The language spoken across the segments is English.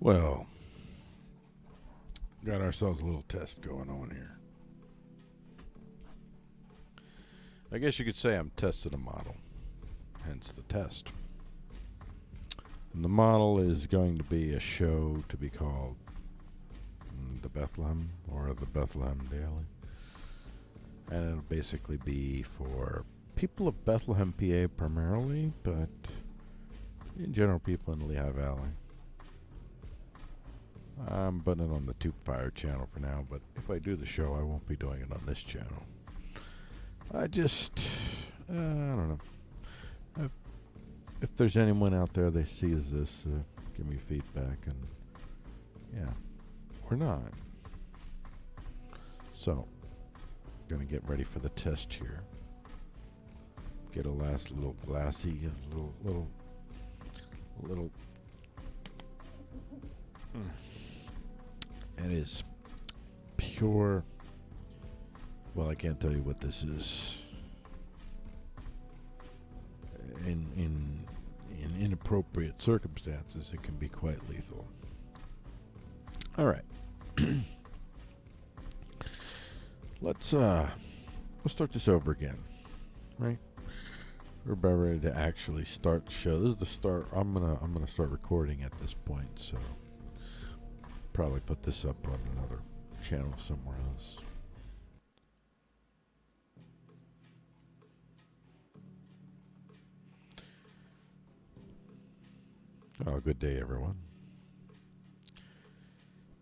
Well, got ourselves a little test going on here. I guess you could say I'm testing a model, hence the test. And the model is going to be a show to be called the Bethlehem or the Bethlehem Daily. And it'll basically be for people of Bethlehem, PA primarily, but in general people in the Lehigh Valley. I'm putting it on the Tube Fire channel for now, but if I do the show, I won't be doing it on this channel. I don't know. If there's anyone out there that sees this, give me feedback, and yeah, or not. So, gonna get ready for the test here. Get a last little glassy, little. It is pure. Well, I can't tell you what this is. In inappropriate circumstances, it can be quite lethal. All right. Let's start this over again, right? We're about ready to actually start the show. This is the start. I'm gonna start recording at this point, so probably put this up on another channel somewhere else. Oh, good day, everyone.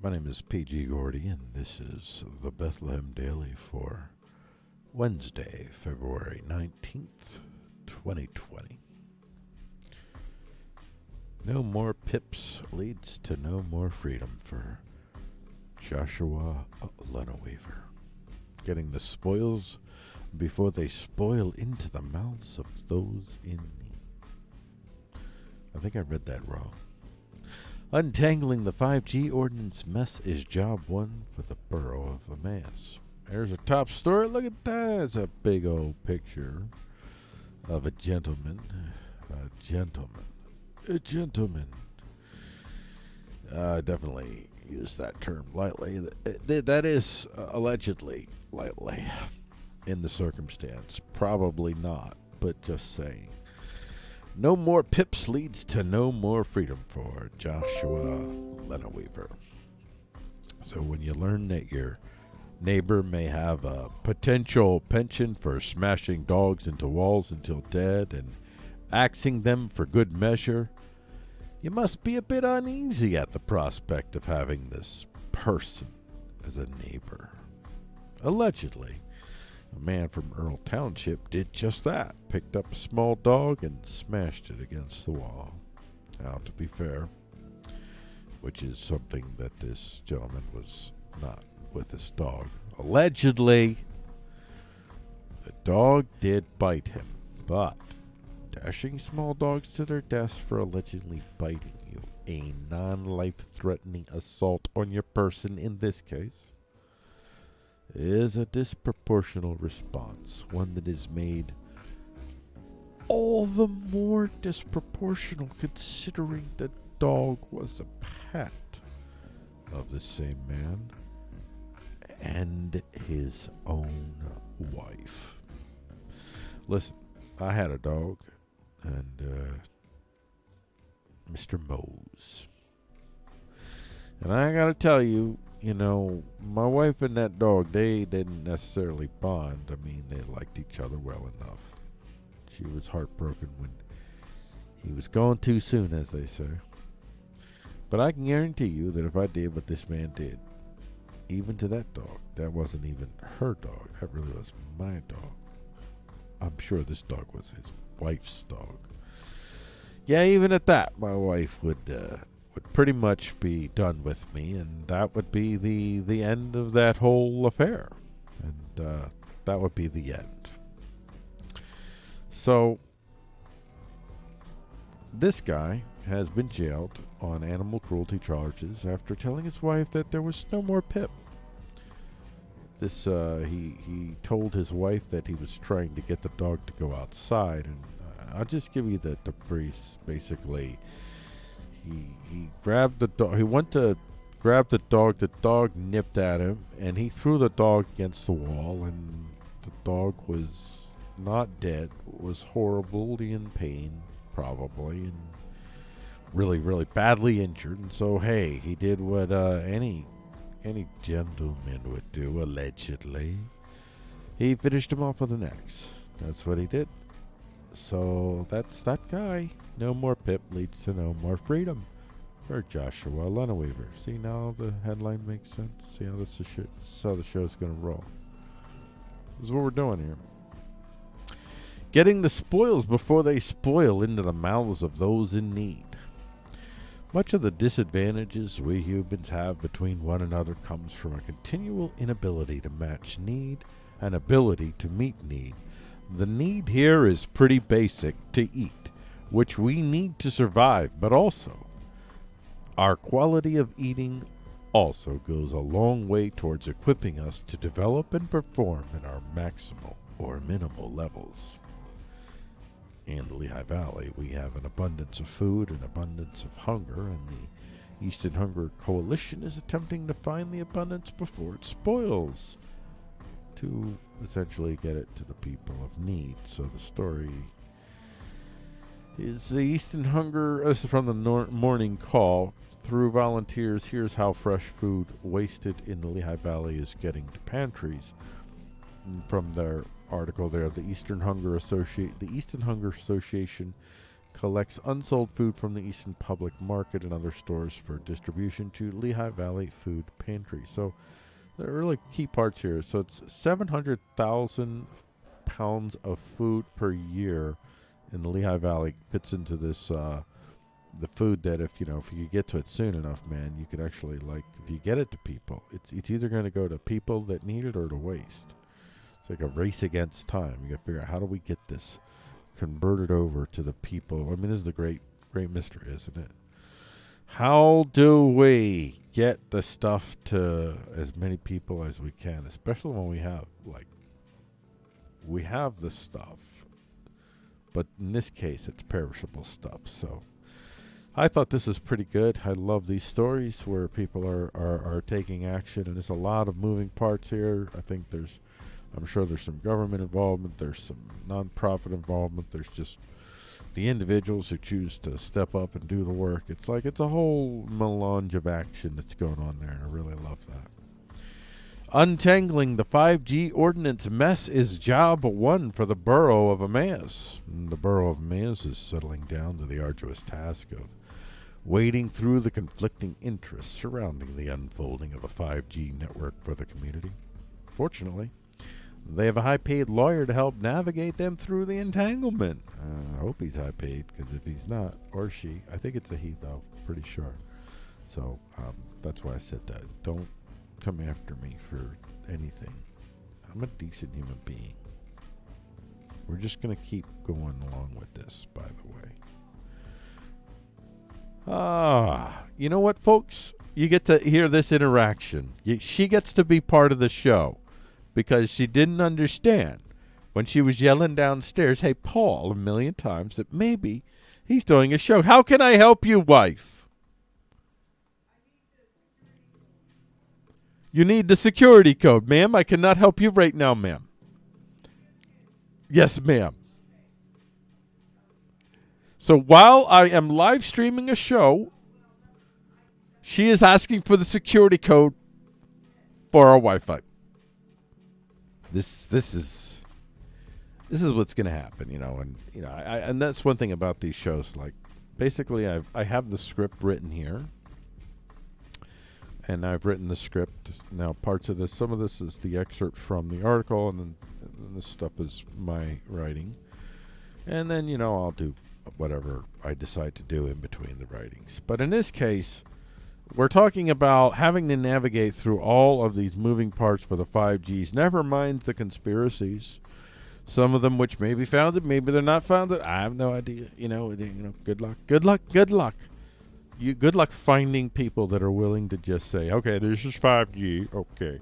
My name is PG Gordy, and this is the Bethlehem Daily for Wednesday, February 19th, 2020. No more pips leads to no more freedom for Joshua Leneweaver. Getting the spoils before they spoil into the mouths of those in need. I think I read that wrong. Untangling the 5G ordinance mess is job one for the Borough of Emmaus. There's a top story. Look at that. It's a big old picture of a gentleman. Definitely use that term lightly. That is allegedly lightly in the circumstance. Probably not, but just saying. No more pips leads to no more freedom for Joshua Leneweaver. So when you learn that your neighbor may have a potential penchant for smashing dogs into walls until dead and axing them for good measure, you must be a bit uneasy at the prospect of having this person as a neighbor. Allegedly, a man from Earl Township did just that. Picked up a small dog and smashed it against the wall. Now, to be fair, which is something that this gentleman was not with his dog. Allegedly, the dog did bite him, but dashing small dogs to their deaths for allegedly biting you, a non-life-threatening assault on your person in this case, is a disproportional response, one that is made all the more disproportional considering the dog was a pet of the same man and his own wife. Listen, I had a dog, and Mr. Mose. And I gotta tell you, my wife and that dog, they didn't necessarily bond. I mean, they liked each other well enough. She was heartbroken when he was gone too soon, as they say. But I can guarantee you that if I did what this man did, even to that dog, that wasn't even her dog. That really was my dog. I'm sure this dog was his wife's dog. Yeah, even at that, my wife would pretty much be done with me, and that would be the end of that whole affair. And that would be the end. So, this guy has been jailed on animal cruelty charges after telling his wife that there was no more Pip. This he told his wife that he was trying to get the dog to go outside, and I'll just give you the briefs. Basically, He grabbed the dog. He went to grab the dog. The dog nipped at him, and he threw the dog against the wall. And the dog was not dead. Was horribly in pain, probably, and really, really badly injured. And so, hey, he did what any gentleman would do, allegedly. He finished him off with an axe. That's what he did. So that's that guy. No more Pip leads to no more freedom for Joshua Leneweaver. See, now the headline makes sense. See how this is how the show's going to roll. This is what we're doing here. Getting the spoils before they spoil into the mouths of those in need. Much of the disadvantages we humans have between one another comes from a continual inability to match need and ability to meet need. The need here is pretty basic: to eat, which we need to survive, but also our quality of eating also goes a long way towards equipping us to develop and perform at our maximal or minimal levels. In the Lehigh Valley, we have an abundance of food, an abundance of hunger, and the Eastern Hunger Coalition is attempting to find the abundance before it spoils, to essentially get it to the people of need. So the story is the Eastern Hunger, this is from the Morning Call. Through volunteers, here's how fresh food wasted in the Lehigh Valley is getting to pantries. And from their article there, the Eastern Hunger Association collects unsold food from the Eastern Public Market and other stores for distribution to Lehigh Valley food pantries. So there are really key parts here. So it's 700,000 pounds of food per year in the Lehigh Valley fits into this, the food that if you get to it soon enough, man, you could actually, like, if you get it to people, it's either going to go to people that need it or to waste. It's like a race against time. You got to figure out, how do we get this converted over to the people? I mean, this is the great mystery, isn't it? How do we get the stuff to as many people as we can, especially when we have the stuff, but in this case, it's perishable stuff. So I thought this is pretty good. I love these stories where people are taking action, and there's a lot of moving parts here. I'm sure there's some government involvement, there's some nonprofit involvement, there's just the individuals who choose to step up and do the work. It's like it's a whole melange of action that's going on there, and I really love that. Untangling the 5G ordinance mess is job one for the Borough of Emmaus. The Borough of Emmaus is settling down to the arduous task of wading through the conflicting interests surrounding the unfolding of a 5G network for the community. Fortunately, they have a high-paid lawyer to help navigate them through the entanglement. I hope he's high-paid, because if he's not, or she, I think it's a he, though, pretty sure. So that's why I said that. Don't come after me for anything. I'm a decent human being. We're just going to keep going along with this, by the way. You know what, folks? You get to hear this interaction. She gets to be part of the show, because she didn't understand when she was yelling downstairs, "Hey, Paul," a million times, that maybe he's doing a show. How can I help you, wife? You need the security code, ma'am. I cannot help you right now, ma'am. Yes, ma'am. So while I am live streaming a show, she is asking for the security code for our Wi-Fi. This is what's going to happen, and that's one thing about these shows. Like, basically, I have the script written here, and I've written the script. Now, parts of this, some of this is the excerpt from the article, and then this stuff is my writing, and then I'll do whatever I decide to do in between the writings. But in this case, we're talking about having to navigate through all of these moving parts for the 5Gs. Never mind the conspiracies. Some of them which may be founded, maybe they're not founded. I have no idea. Good luck. Good luck. Good luck. Good luck finding people that are willing to just say, okay, this is 5G. Okay,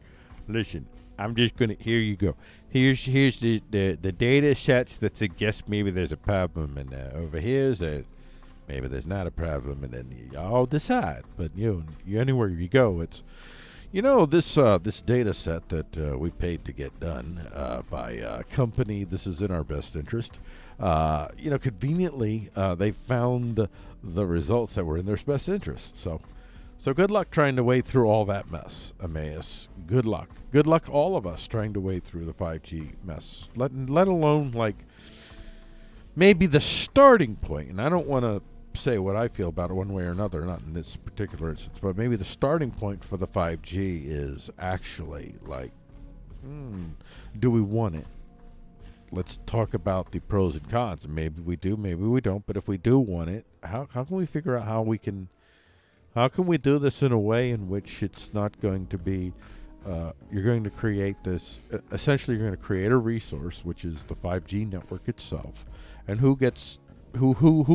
listen, I'm just going to, here you go. Here's the data sets that suggest maybe there's a problem. And over here's a Maybe there's not a problem, and then you all decide. But you anywhere you go, it's this data set that we paid to get done by a company. This is in our best interest. Conveniently, they found the results that were in their best interest. So good luck trying to wade through all that mess, Emmaus. Good luck. Good luck, all of us, trying to wade through the 5G mess. Let alone, like, maybe the starting point. And I don't want to say what I feel about it one way or another, not in this particular instance, but maybe the starting point for the 5G is actually, like, do we want it? Let's talk about the pros and cons. Maybe we do, maybe we don't. But if we do want it, how can we figure out how can we do this in a way in which it's not going to be, you're going to create this, essentially you're going to create a resource, which is the 5G network itself, and who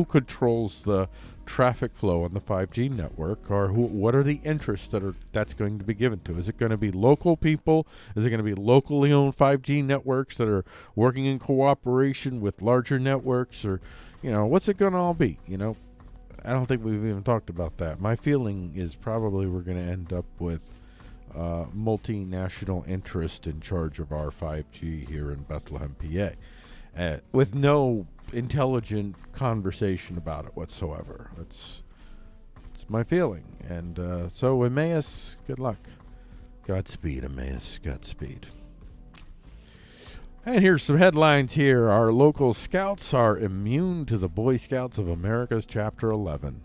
controls the traffic flow on the 5G network, or what are the interests that's going to be given to? Is it going to be local people? Is it going to be locally owned 5G networks that are working in cooperation with larger networks, or, what's it going to all be? I don't think we've even talked about that. My feeling is probably we're going to end up with multinational interest in charge of our 5G here in Bethlehem, PA, with no intelligent conversation about it whatsoever. It's my feeling. And so Emmaus, good luck. Godspeed, Emmaus. Godspeed. And here's some headlines here. Our local scouts are immune to the Boy Scouts of America's Chapter 11.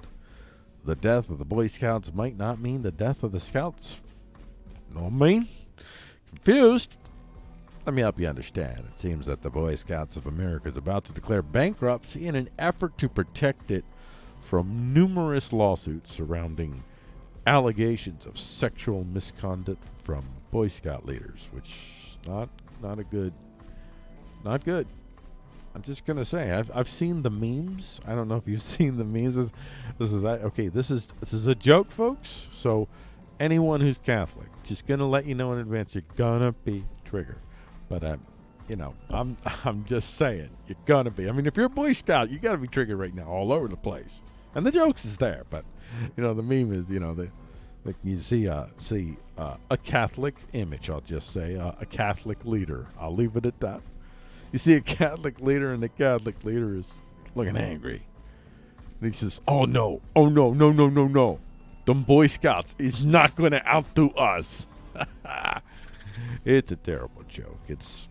The death of the Boy Scouts might not mean the death of the Scouts. Know what I mean? Confused? Let me help you understand. It seems that the Boy Scouts of America is about to declare bankruptcy in an effort to protect it from numerous lawsuits surrounding allegations of sexual misconduct from Boy Scout leaders, which is not good. I'm just gonna say I've seen the memes. I don't know if you've seen the memes. This is a joke, folks. So anyone who's Catholic, just gonna let you know in advance, you're gonna be triggered. But I'm just saying, you're gonna be. I mean, if you're a Boy Scout, you gotta be triggered right now, all over the place. And the jokes is there, but the meme is, you see a Catholic image. I'll just say a Catholic leader. I'll leave it at that. You see a Catholic leader, and the Catholic leader is looking angry. And he says, "Oh no! Them Boy Scouts is not going to outdo us." It's a terrible joke. It's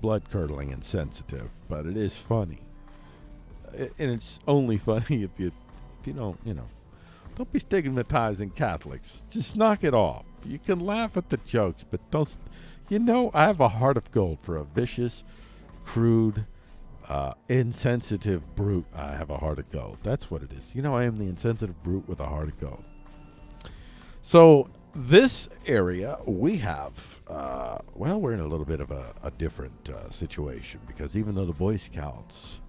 blood curdling and sensitive, but it is funny. And it's only funny if you don't don't be stigmatizing Catholics. Just knock it off. You can laugh at the jokes, but don't. I have a heart of gold for a vicious, crude, insensitive brute. I have a heart of gold. That's what it is. I am the insensitive brute with a heart of gold. So this area, we have, we're in a little bit of a different situation, because even though the Boy Scouts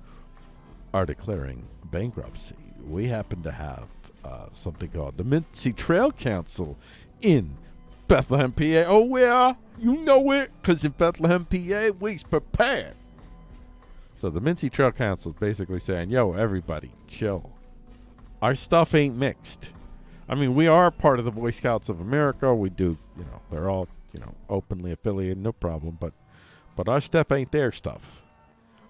are declaring bankruptcy, we happen to have something called the Mincy Trail Council in Bethlehem, PA. Oh, yeah, you know it, because in Bethlehem, PA, we's prepared. So the Mincy Trail Council is basically saying, yo, everybody, chill. Our stuff ain't mixed. I mean, we are part of the Boy Scouts of America. We do, they're all, openly affiliated, no problem. But our stuff ain't their stuff.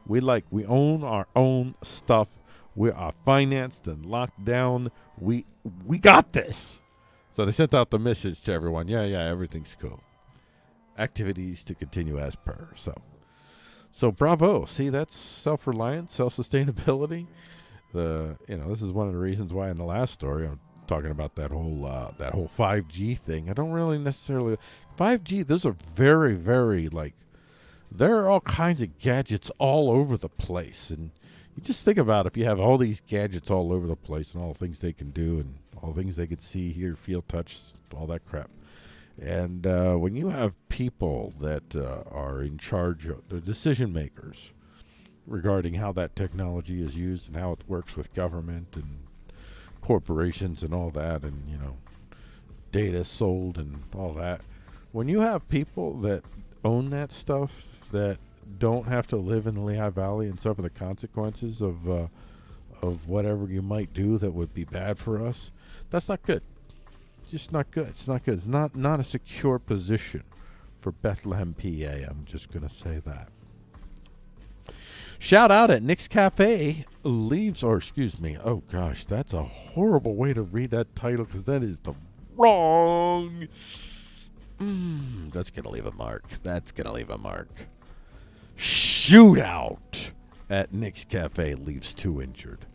We own our own stuff. We are financed and locked down. We got this. So they sent out the message to everyone. Yeah, everything's cool. Activities to continue as per. So bravo. See, that's self-reliance, self-sustainability. This is one of the reasons why in the last story I'm talking about that whole 5G thing. I don't really necessarily 5G. Those are very, very there are all kinds of gadgets all over the place, and you just think about if you have all these gadgets all over the place and all the things they can do and all the things they could see, hear, feel, touch, all that crap. And when you have people that are in charge of the decision makers regarding how that technology is used and how it works with government and corporations and all that, and data sold and all that, when you have people that own that stuff that don't have to live in the Lehigh Valley and suffer the consequences of of whatever you might do that would be bad for us. That's not good. It's just not good. It's not good. It's not a secure position for Bethlehem, PA. I'm just going to say that. Shout out at Nick's Cafe leaves, or excuse me, oh gosh, that's a horrible way to read that title because that is the wrong. That's going to leave a mark. That's going to leave a mark. Shootout at Nick's Cafe leaves 2 injured.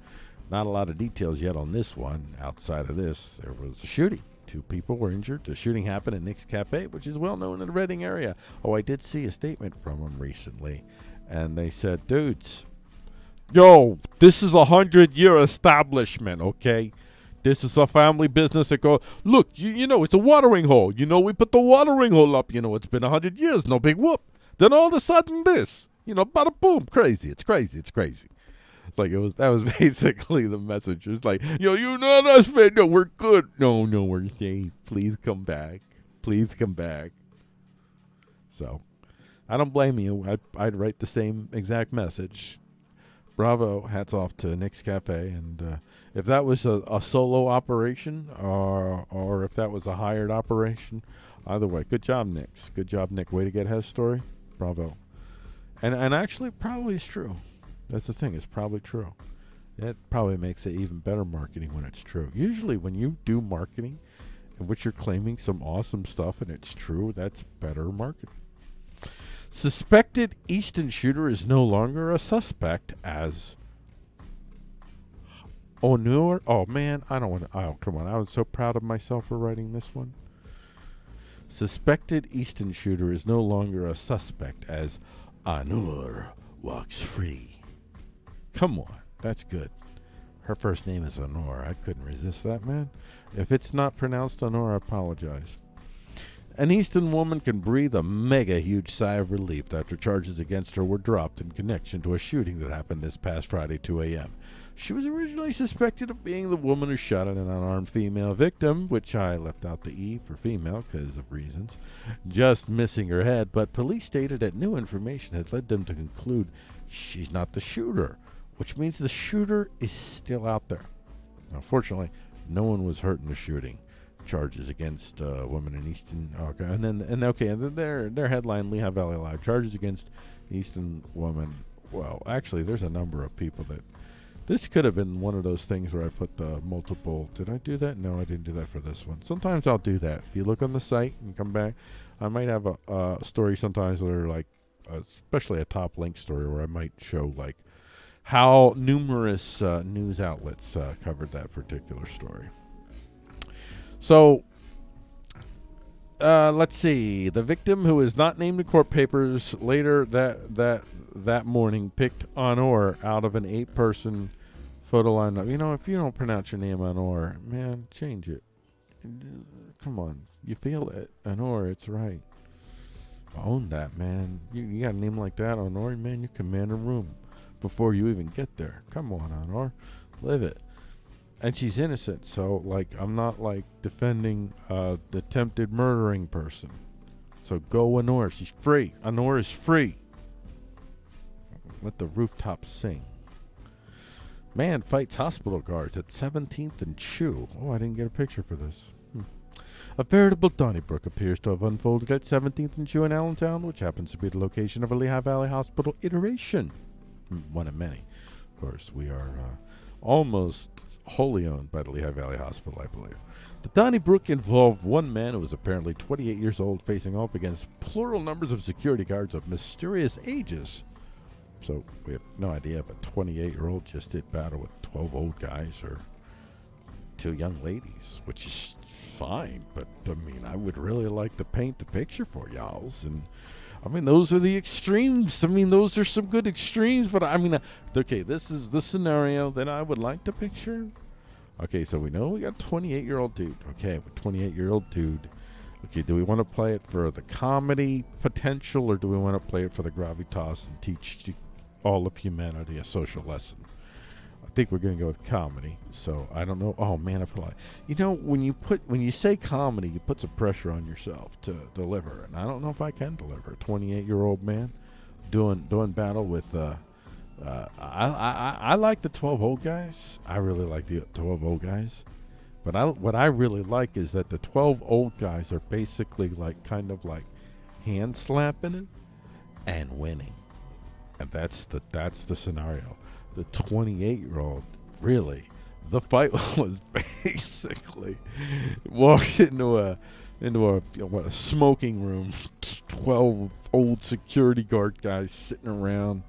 Not a lot of details yet on this one. Outside of this, there was a shooting. 2 people were injured. The shooting happened at Nick's Cafe, which is well known in the Reading area. Oh, I did see a statement from them recently. And they said, dudes, yo, this is a 100-year establishment, okay? This is a family business that goes, look, you know, it's a watering hole. You know, we put the watering hole up. You know, it's been 100 years, no big whoop. Then all of a sudden this, you know, bada boom, crazy. It's crazy. It's crazy. It's like that was basically the message. It's like, yo, you know us, man. No, we're good. No, we're safe. Please come back. Please come back. So, I don't blame you. I'd write the same exact message. Bravo. Hats off to Nick's Cafe. And if that was a solo operation or if that was a hired operation, either way, good job, Nick's. Good job, Nick. Way to get his story. Bravo. And actually, probably it's true. That's the thing. It's probably true. It probably makes it even better marketing when it's true. Usually when you do marketing in which you're claiming some awesome stuff and it's true, that's better marketing. Suspected Easton shooter is no longer a suspect as Onur. Oh, man. I don't want to. Oh, come on. I was so proud of myself for writing this one. Suspected Easton shooter is no longer a suspect as Onur walks free. Come on. That's good. Her first name is Onur. I couldn't resist that, man. If it's not pronounced Onur, I apologize. An Easton woman can breathe a mega huge sigh of relief after charges against her were dropped in connection to a shooting that happened this past Friday, 2 a.m. She was originally suspected of being the woman who shot at an unarmed female victim, which I left out the E for female because of reasons, just missing her head, but police stated that new information has led them to conclude she's not the shooter, which means the shooter is still out there. Unfortunately, no one was hurt in the shooting. Charges against women in Easton. Okay, and then their headline: Lehigh Valley Live. Charges against Easton woman. Well, actually, there's a number of people that. This could have been one of those things where I put the multiple. Did I do that? No, I didn't do that for this one. Sometimes I'll do that. If you look on the site and come back, I might have a story sometimes that are like, especially a top link story where I might show like how numerous news outlets covered that particular story. So, let's see. The victim, who is not named in court papers, later that morning picked Onur out of an 8-person photo lineup. You know, if you don't pronounce your name Onur, man, change it. Come on. You feel it. Onur, it's right. Own that, man. You got a name like that, Onur, man, you command a room before you even get there. Come on, Onur. Live it. And she's innocent, so, like, I'm not, like, defending the attempted murdering person. So go Onur. She's free. Onur is free. Let the rooftops sing. Man fights hospital guards at 17th and Chew. Oh, I didn't get a picture for this. A veritable Donnybrook appears to have unfolded at 17th and Chew in Allentown, which happens to be the location of a Lehigh Valley Hospital iteration. One of many. Of course, we are almost wholly owned by the Lehigh Valley Hospital, I believe. The Donnybrook involved one man who was apparently 28 years old facing off against plural numbers of security guards of mysterious ages. So we have no idea if a 28-year-old just did battle with 12 old guys or 2 young ladies, which is fine. But, I mean, I would really like to paint the picture for y'alls. And, I mean, those are the extremes. I mean, those are some good extremes. But, I mean, okay, this is the scenario that I would like to picture. Okay, so we know we got a 28-year-old dude. Okay, a 28-year-old dude. Okay, do we want to play it for the comedy potential, or do we want to play it for the gravitas and teach all of humanity a social lesson? I think we're going to go with comedy. So I don't know. Oh man, I feel like, you know, when you say comedy, you put some pressure on yourself to deliver, and I don't know if I can deliver. A 28-year-old man doing battle with I like the 12 old guys. I really like the 12 old guys. But what I really like is that the 12 old guys are basically like kind of like hand slapping it and winning. And that's the scenario. The 28-year-old, really, the fight was basically walked into a smoking room, 12 old security guard guys sitting around,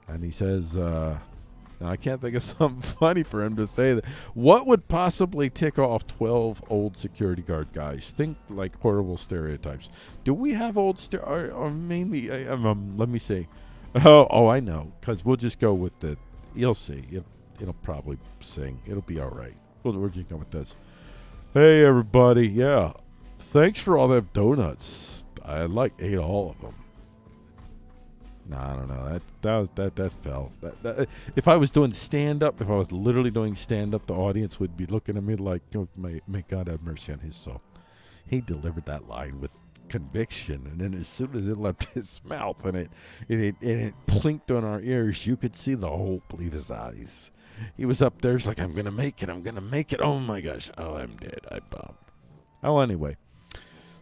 and he says, now I can't think of something funny for him to say. That what would possibly tick off 12 old security guard guys? Think like horrible stereotypes. Do we have old or mainly? Let me see. Oh, I know. Because we'll just go with the. You'll see. It'll probably sing. It'll be all right. We're just going with this. Hey everybody, yeah. Thanks for all them donuts. I ate all of them. No, I don't know. That fell. If I was doing stand up, if I was literally doing stand up, the audience would be looking at me like, oh, may God have mercy on his soul. He delivered that line with conviction, and then as soon as it left his mouth and it plinked on our ears, you could see the hope leave his eyes. He was up there, he's like, I'm gonna make it. Oh my gosh. Oh, I'm dead. I bombed. Oh, anyway.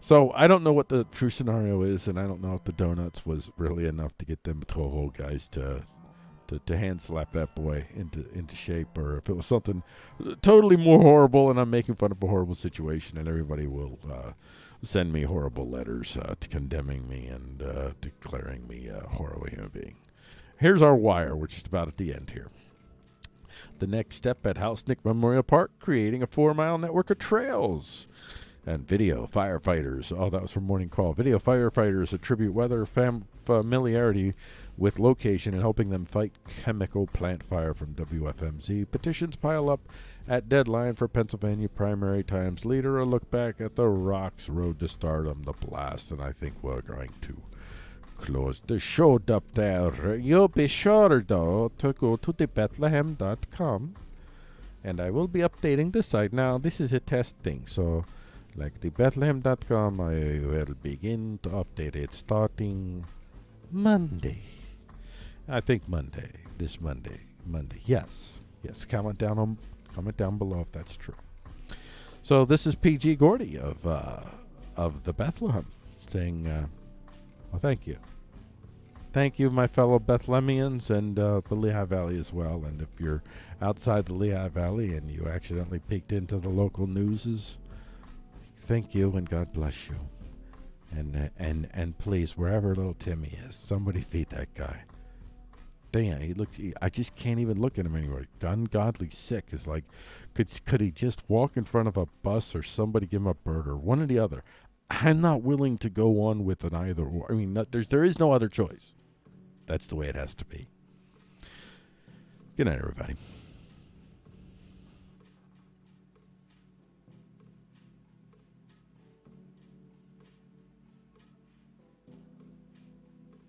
So I don't know what the true scenario is, and I don't know if the donuts was really enough to get them 12 old guys to hand slap that boy into shape, or if it was something totally more horrible, and I'm making fun of a horrible situation, and everybody will send me horrible letters to condemning me and declaring me a horrible human being. Here's our wire. We're just about at the end here. The next step at House Nick Memorial Park, creating a 4-mile network of trails. And video firefighters. Oh, that was from Morning Call. Video firefighters attribute weather familiarity with location and helping them fight chemical plant fire from WFMZ. Petitions pile up at deadline for Pennsylvania primary times leader. A look back at the Rocks road to stardom, the blast. And I think we're going to close the show up there. You'll be sure, though, to go to the Bethlehem.com. And I will be updating the site. Now, this is a test thing, so like the Bethlehem.com, I will begin to update it starting Monday. I think Monday. This Monday. Yes. Comment down below if that's true. So this is PG Gordy of the Bethlehem saying, well, thank you. Thank you, my fellow Bethlehemians and the Lehigh Valley as well. And if you're outside the Lehigh Valley and you accidentally peeked into the local newses, thank you and God bless you. And please, wherever little Timmy is, somebody feed that guy. Damn, I just can't even look at him anymore. Ungodly sick is like, could he just walk in front of a bus or somebody give him a burger? One or the other. I'm not willing to go on with an either or. I mean, there is no other choice. That's the way it has to be. Good night, everybody.